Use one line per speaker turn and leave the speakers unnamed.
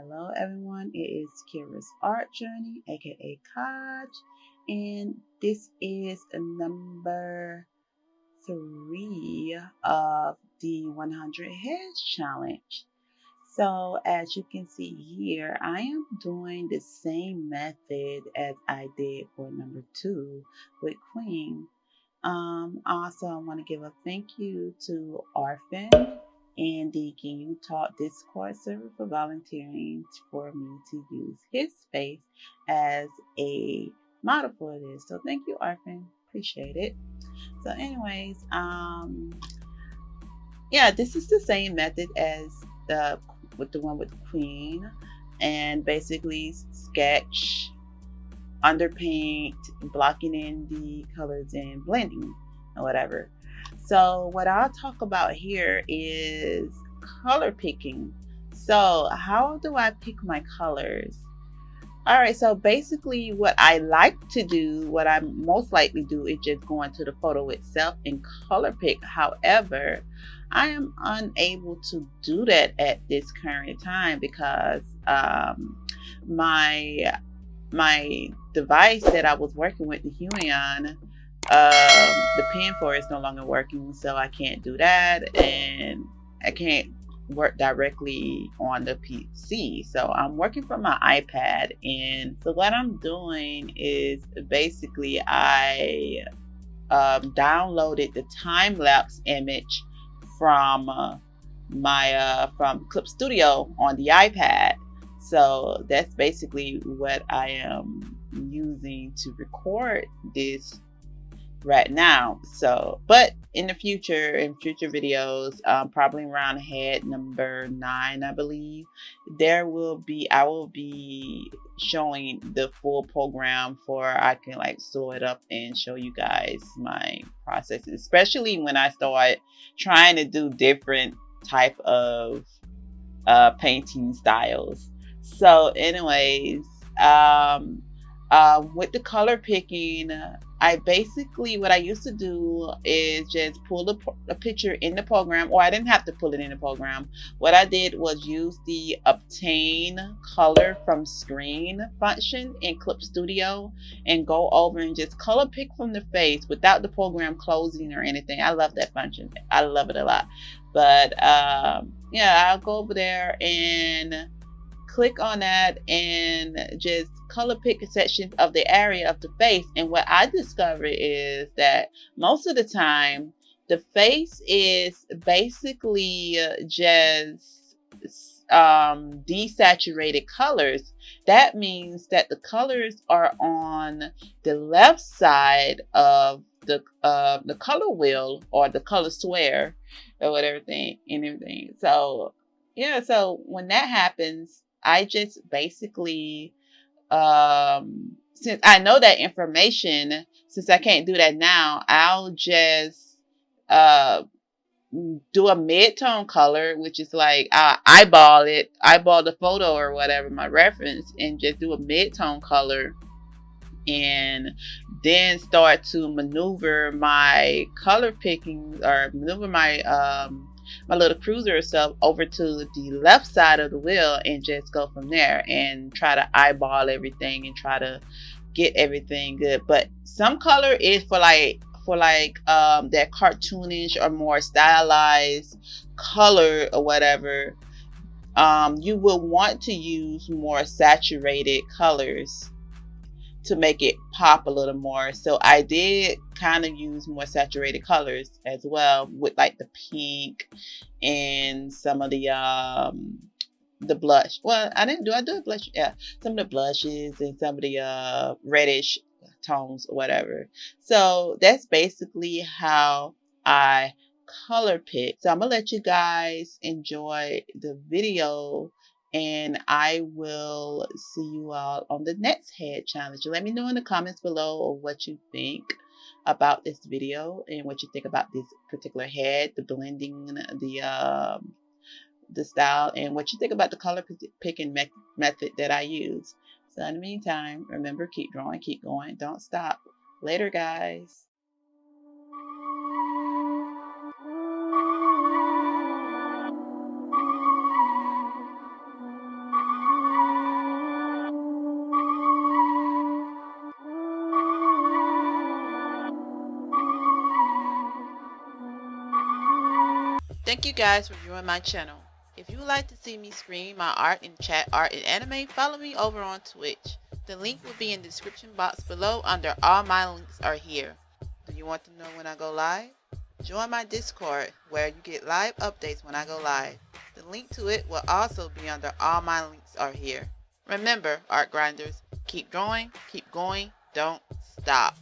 Hello everyone. It is Kira's Art Journey, aka Kaj, and this is number 3 of the 100 Heads Challenge. So, as you can see here, I am doing the same method as I did for number 2 with Queen. Also, I want to give a thank you to Orphan and the Can You Talk Discord server for volunteering for me to use his space as a model for this. So thank you, Orphan. Appreciate it. So, anyways, yeah, this is the same method as the one with Queen, and basically sketch, underpaint, blocking in the colors and blending or whatever. So what I'll talk about here is color picking. So how do I pick my colors? All right, so basically what I like to do, what I most likely do is just go into the photo itself and color pick. However, I am unable to do that at this current time because my my device that I was working with, the Huion, the pen for is no longer working, so I can't do that, and I can't work directly on the PC. So I'm working from my iPad, and so what I'm doing is basically I downloaded the time lapse image from from Clip Studio on the iPad. So that's basically what I am using to record this right now. So, but in the future, in future videos, probably around head number 9, I believe, I will be showing the full program for I can like slow it up and show you guys my processes, especially when I start trying to do different type of painting styles. So, anyways, with the color picking, I basically, what I used to do is just pull a picture in the program, or I didn't have to pull it in the program. What I did was use the obtain color from screen function in Clip Studio and go over and just color pick from the face without the program closing or anything. I love that function. I love it a lot. But yeah, I'll go over there and click on that and just color pick a section of the area of the face. And what I discovered is that most of the time the face is basically just desaturated colors. That means that the colors are on the left side of the color wheel or the color square or whatever thing and everything. So yeah, so when that happens, I just basically, since I know that information, since I can't do that now, I'll just uh, do a mid-tone color, which is like eyeball the photo or whatever, my reference, and just do a mid-tone color and then start to maneuver my color picking or maneuver my little cruiser stuff over to the left side of the wheel and just go from there and try to eyeball everything and try to get everything good. But some color is for that cartoonish or more stylized color or whatever. You will want to use more saturated colors to make it pop a little more. So I did kind of use more saturated colors as well, with like the pink and some of the blush. Well, I do a blush, yeah. Some of the blushes and some of the reddish tones or whatever. So that's basically how I color pick. So I'm gonna let you guys enjoy the video, and I will see you all on the next head challenge. Let me know in the comments below what you think about this video and what you think about this particular head, the blending, the style, and what you think about the color picking method that I use. So in the meantime, remember, keep drawing, keep going, don't stop. Later, guys. Thank you guys for viewing my channel. If you would like to see me screen my art and chat art and anime, follow me over on Twitch. The link will be in the description box below under all my links are here. Do you want to know when I go live? Join my Discord where you get live updates when I go live. The link to it will also be under all my links are here. Remember, art grinders, keep drawing, keep going, don't stop.